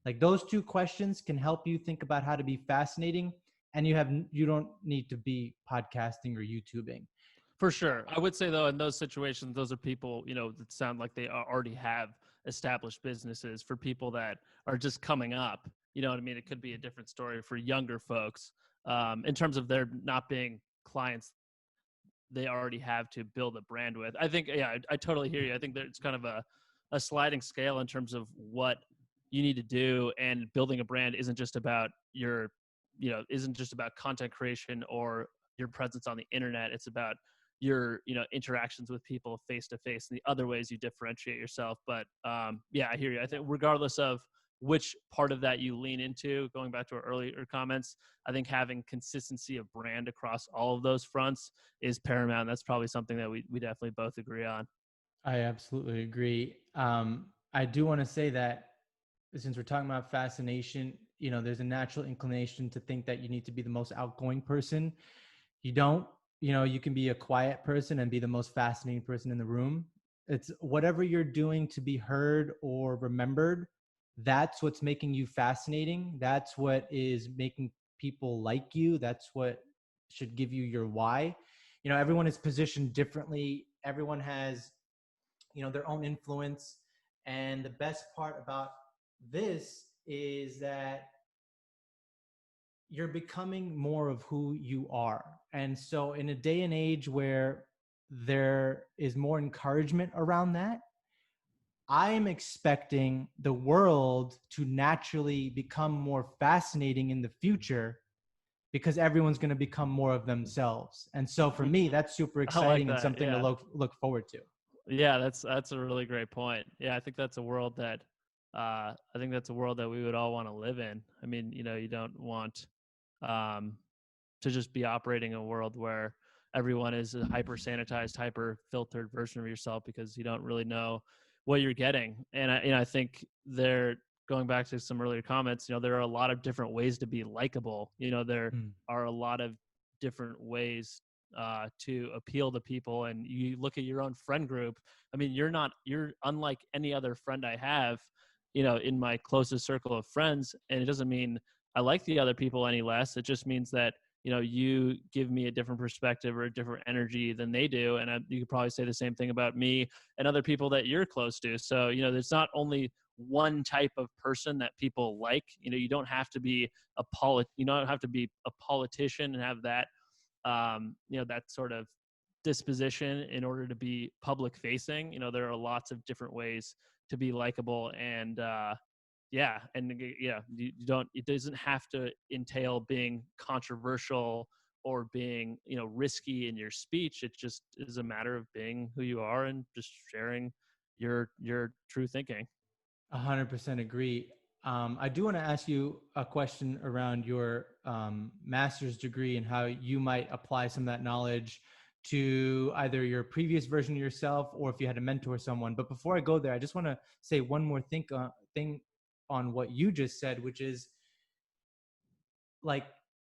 Like, those two questions can help you think about how to be fascinating, and you don't need to be podcasting or YouTubing. For sure. I would say though, in those situations, those are people, that sound like they already have established businesses. For people that are just coming up, you know what I mean? It could be a different story for younger folks, in terms of there not being clients they already have to build a brand with. I think, yeah, I totally hear you. I think that it's kind of a sliding scale in terms of what you need to do. And building a brand isn't just about content creation or your presence on the internet. It's about your, interactions with people face to face and the other ways you differentiate yourself. But yeah, I hear you. I think regardless of which part of that you lean into, going back to our earlier comments, I think having consistency of brand across all of those fronts is paramount. That's probably something that we definitely both agree on. I absolutely agree. I do want to say that since we're talking about fascination, there's a natural inclination to think that you need to be the most outgoing person. You don't. You can be a quiet person and be the most fascinating person in the room. It's whatever you're doing to be heard or remembered. That's what's making you fascinating. That's what is making people like you. That's what should give you your why. everyone is positioned differently. Everyone has, their own influence. And the best part about this is that you're becoming more of who you are. And so in a day and age where there is more encouragement around that, I'm expecting the world to naturally become more fascinating in the future because everyone's going to become more of themselves. And so for me, that's super I like exciting and that. something to Yeah. look forward to. Yeah, that's a really great point. Yeah, I think that's a world that we would all want to live in. I mean, you don't want um to just be operating in a world where everyone is a hyper sanitized, hyper filtered version of yourself because you don't really know what you're getting. And I think they're going back to some earlier comments. There are a lot of different ways to be likable. There Mm. are a lot of different ways to appeal to people. And you look at your own friend group. I mean, you're unlike any other friend I have. In my closest circle of friends, and it doesn't mean I like the other people any less. It just means that you give me a different perspective or a different energy than they do. And you could probably say the same thing about me and other people that you're close to. So, there's not only one type of person that people like. You don't have to be you don't have to be a politician and have that, that sort of disposition in order to be public facing. There are lots of different ways to be likable. And, yeah, and yeah, you don't. It doesn't have to entail being controversial or being risky in your speech. It just is a matter of being who you are and just sharing your true thinking. 100% agree. I do want to ask you a question around your master's degree and how you might apply some of that knowledge to either your previous version of yourself or if you had to mentor someone. But before I go there, I just want to say one more thing on what you just said, which is like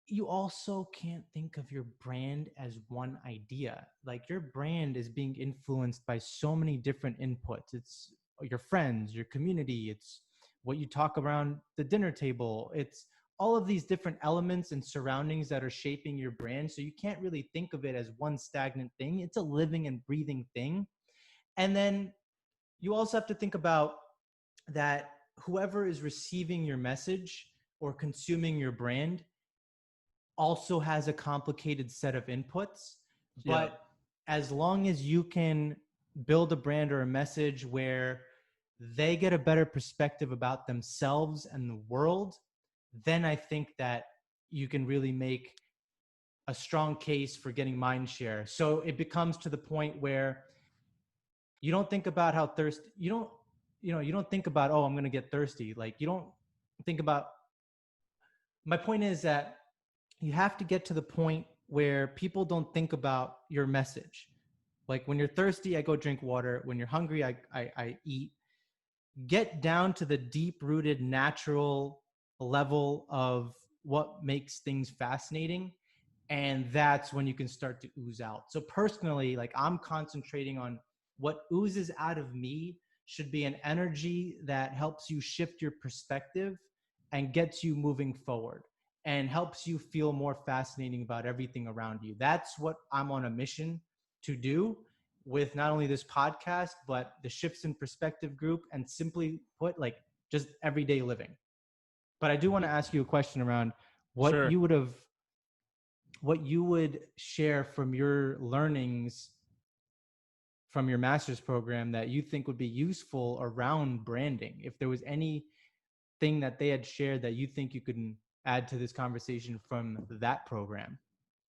you also can't think of your brand as one idea. Like your brand is being influenced by so many different inputs. It's your friends, your community, it's what you talk around the dinner table. It's all of these different elements and surroundings that are shaping your brand. So you can't really think of it as one stagnant thing. It's a living and breathing thing. And then you also have to think about that whoever is receiving your message or consuming your brand also has a complicated set of inputs. Yeah. But as long as you can build a brand or a message where they get a better perspective about themselves and the world, then I think that you can really make a strong case for getting mind share. So it becomes to the point where you don't think about how thirsty you don't think about, oh, I'm going to get thirsty. Like you don't think about, my point is that you have to get to the point where people don't think about your message. Like when you're thirsty, I go drink water. When you're hungry, I eat. Get down to the deep rooted natural level of what makes things fascinating. And that's when you can start to ooze out. So personally, like I'm concentrating on what oozes out of me should be an energy that helps you shift your perspective and gets you moving forward and helps you feel more fascinating about everything around you. That's what I'm on a mission to do with not only this podcast, but the Shifts in Perspective group, and simply put, like just everyday living. But I do want to ask you a question around what Sure. you would have, what you would share from your learnings from your master's program that you think would be useful around branding. If there was anything that they had shared that you think you could add to this conversation from that program.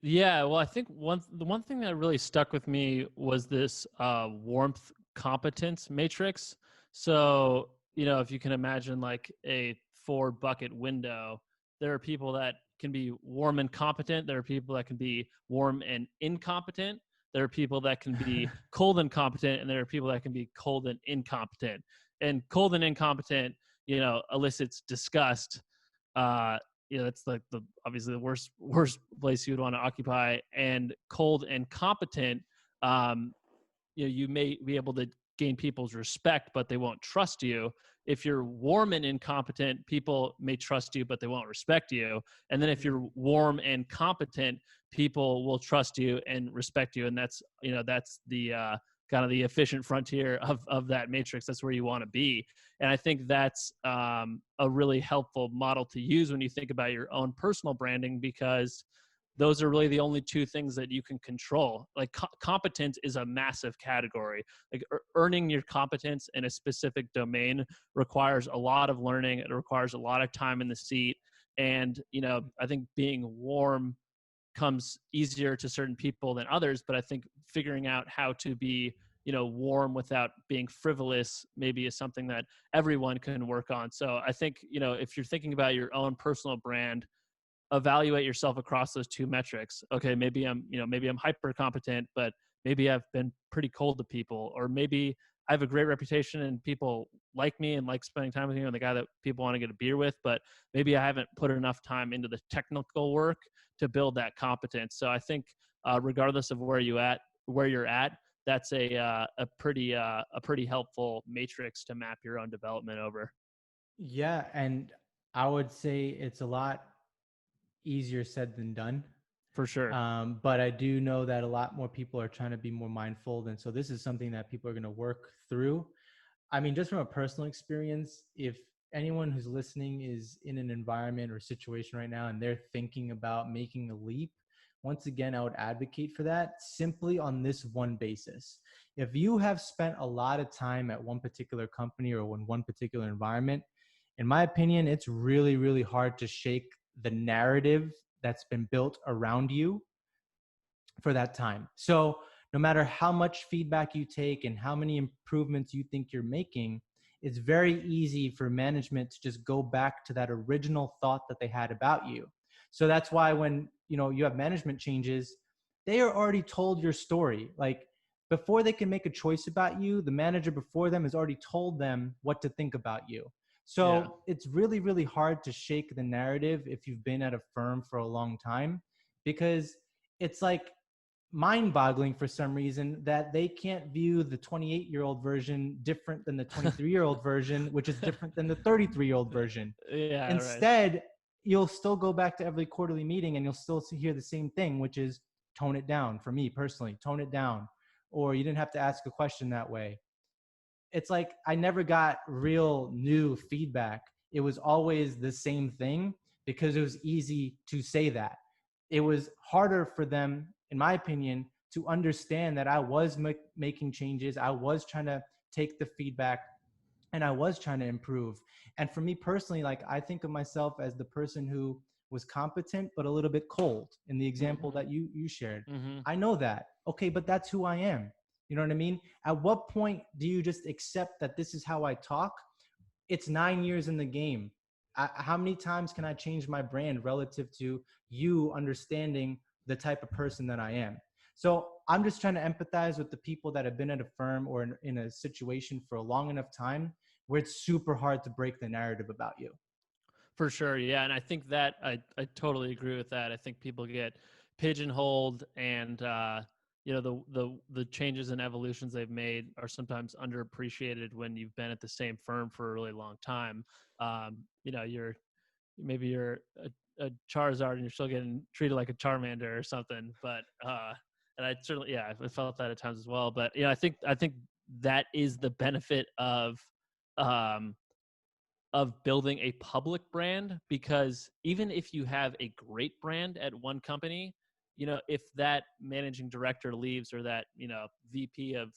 Yeah, well, I think the one thing that really stuck with me was this warmth competence matrix. So, if you can imagine like a 4 bucket window, there are people that can be warm and competent. There are people that can be warm and incompetent. There are people that can be cold and competent, and there are people that can be cold and incompetent. And cold and incompetent, elicits disgust. Uh, that's like the obviously the worst place you would want to occupy. And cold and competent, you may be able to gain people's respect, but they won't trust you. If you're warm and incompetent, people may trust you, but they won't respect you. And then if you're warm and competent, people will trust you and respect you. And that's, that's the kind of the efficient frontier of that matrix. That's where you want to be. And I think that's a really helpful model to use when you think about your own personal branding, because those are really the only two things that you can control. Like competence is a massive category. Like earning your competence in a specific domain requires a lot of learning. It requires a lot of time in the seat. And, I think being warm comes easier to certain people than others, but I think figuring out how to be, warm without being frivolous maybe is something that everyone can work on. So I think, if you're thinking about your own personal brand, evaluate yourself across those two metrics. Okay, maybe I'm hyper competent, but maybe I've been pretty cold to people, or maybe I have a great reputation and people like me and like spending time with me, and the guy that people want to get a beer with, but maybe I haven't put enough time into the technical work to build that competence. So I think regardless of where you're at, that's a pretty helpful matrix to map your own development over. Yeah, and I would say it's a lot easier said than done. For sure. But I do know that a lot more people are trying to be more mindful. And so this is something that people are going to work through. I mean, just from a personal experience, if anyone who's listening is in an environment or situation right now and they're thinking about making a leap, once again, I would advocate for that simply on this one basis. If you have spent a lot of time at one particular company or in one particular environment, in my opinion, it's really, really hard to shake the narrative that's been built around you for that time. So no matter how much feedback you take and how many improvements you think you're making, it's very easy for management to just go back to that original thought that they had about you. So that's why when you have management changes, they are already told your story. Like before they can make a choice about you, the manager before them has already told them what to think about you. Yeah. So it's really, really hard to shake the narrative if you've been at a firm for a long time, because it's like mind-boggling for some reason that they can't view the 28-year-old version different than the 23-year-old version, which is different than the 33-year-old version. Yeah, right. Instead, you'll still go back to every quarterly meeting and you'll still hear the same thing, which is tone it down. For me personally, tone it down, or you didn't have to ask a question that way. It's like I never got real new feedback. It was always the same thing because it was easy to say that. It was harder for them, in my opinion, to understand that I was making changes. I was trying to take the feedback and I was trying to improve. And for me personally, like I think of myself as the person who was competent but a little bit cold in the example that you shared. Mm-hmm. I know that. Okay, but that's who I am. You know what I mean? At what point do you just accept that this is how I talk? It's 9 years in the game. How many times can I change my brand relative to you understanding the type of person that I am? So I'm just trying to empathize with the people that have been at a firm or in a situation for a long enough time where it's super hard to break the narrative about you. For sure, yeah, and I think that I totally agree with that. I think people get pigeonholed, and the changes and evolutions they've made are sometimes underappreciated when you've been at the same firm for a really long time. You're a Charizard and you're still getting treated like a Charmander or something, but and I certainly, yeah, I felt that at times as well. But I think that is the benefit um, of building a public brand, because even if you have a great brand at one company, if that managing director leaves, or that VP of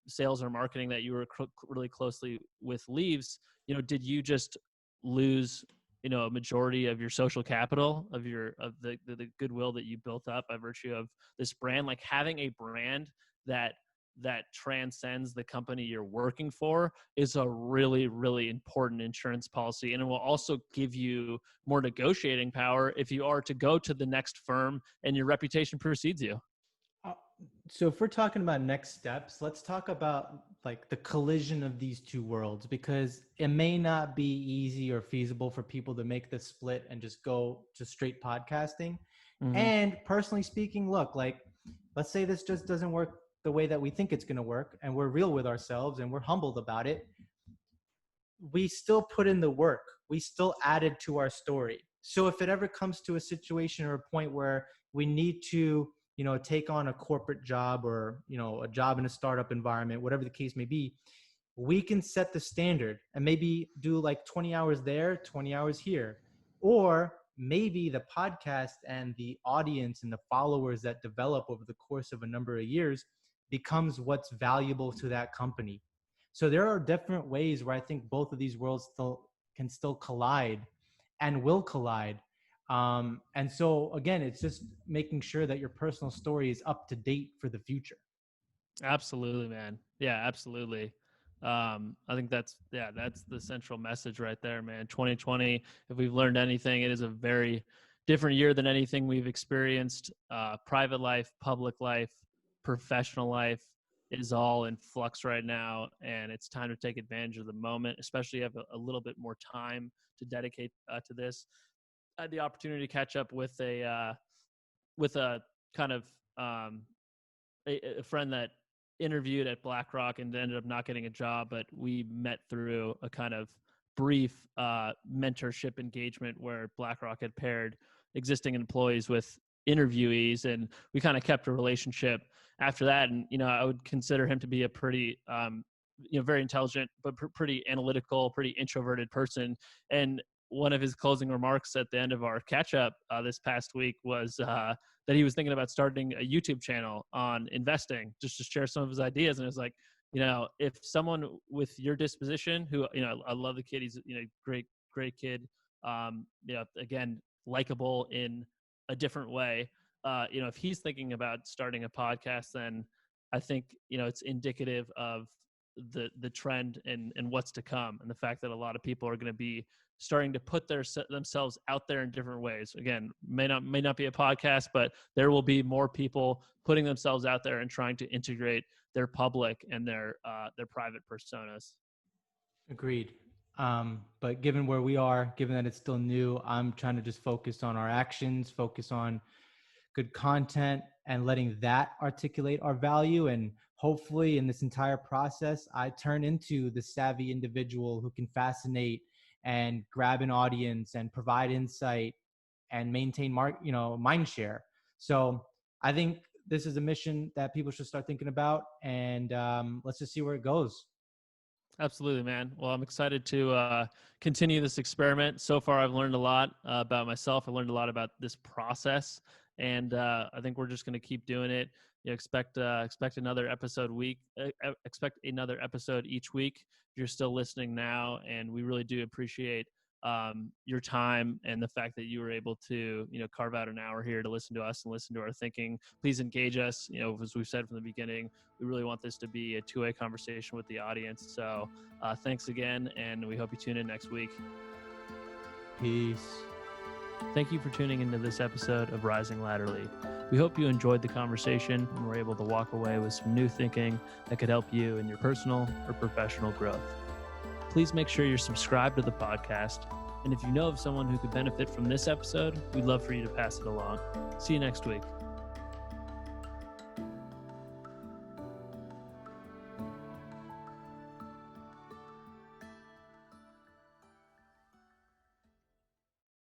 sales or marketing that you were really closely with leaves, did you just lose a majority of your social capital, of the goodwill that you built up by virtue of this brand? Like having a brand that transcends the company you're working for is a really, really important insurance policy. And it will also give you more negotiating power if you are to go to the next firm and your reputation precedes you. Uh, So if we're talking about next steps, let's talk about like the collision of these two worlds, because it may not be easy or feasible for people to make the split and just go to straight podcasting. Mm-hmm. And personally speaking, look, like let's say this just doesn't work the way that we think it's going to work, and we're real with ourselves and we're humbled about it, we still put in the work. We still added to our story. So if it ever comes to a situation or a point where we need to, take on a corporate job or, a job in a startup environment, whatever the case may be, we can set the standard and maybe do like 20 hours there, 20 hours here. Or maybe the podcast and the audience and the followers that develop over the course of a number of years becomes what's valuable to that company. So there are different ways where I think both of these worlds can still collide and will collide. And so again, it's just making sure that your personal story is up to date for the future. Absolutely, man. Yeah, absolutely. I think that's the central message right there, man. 2020, if we've learned anything, it is a very different year than anything we've experienced. Private life, public life, professional life is all in flux right now, and it's time to take advantage of the moment, especially if you have a little bit more time to dedicate to this. I had the opportunity to catch up with a kind of a friend that interviewed at BlackRock and ended up not getting a job, but we met through a kind of brief mentorship engagement where BlackRock had paired existing employees with interviewees, and we kind of kept a relationship after that. And I would consider him to be a pretty very intelligent but pretty analytical, pretty introverted person. And one of his closing remarks at the end of our catch up this past week was that he was thinking about starting a YouTube channel on investing, just to share some of his ideas. And it's like, if someone with your disposition, who, I love the kid, he's, great kid, again, likable in a different way. If he's thinking about starting a podcast, then I think, it's indicative of the trend and what's to come, and the fact that a lot of people are going to be starting to put themselves out there in different ways. Again, may not be a podcast, but there will be more people putting themselves out there and trying to integrate their public and their private personas. Agreed. But given where we are, given that it's still new, I'm trying to just focus on our actions, focus on good content, and letting that articulate our value. And hopefully in this entire process, I turn into the savvy individual who can fascinate and grab an audience and provide insight and maintain mind share. So I think this is a mission that people should start thinking about, and let's just see where it goes. Absolutely, man. Well, I'm excited to continue this experiment. So far, I've learned a lot about myself. I learned a lot about this process, and I think we're just going to keep doing it. Expect another episode expect another episode each week. If you're still listening now, and we really do appreciate your time and the fact that you were able to carve out an hour here to listen to us and listen to our thinking. Please engage us. As we've said from the beginning, we really want this to be a two-way conversation with the audience. So thanks again, and we hope you tune in next week. Peace. Thank you for tuning into this episode of Rising Laterally. We hope you enjoyed the conversation and were able to walk away with some new thinking that could help you in your personal or professional growth. Please make sure you're subscribed to the podcast. And if you know of someone who could benefit from this episode, we'd love for you to pass it along. See you next week.